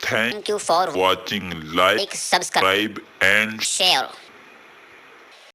Thank you for watching. Like, subscribe and share.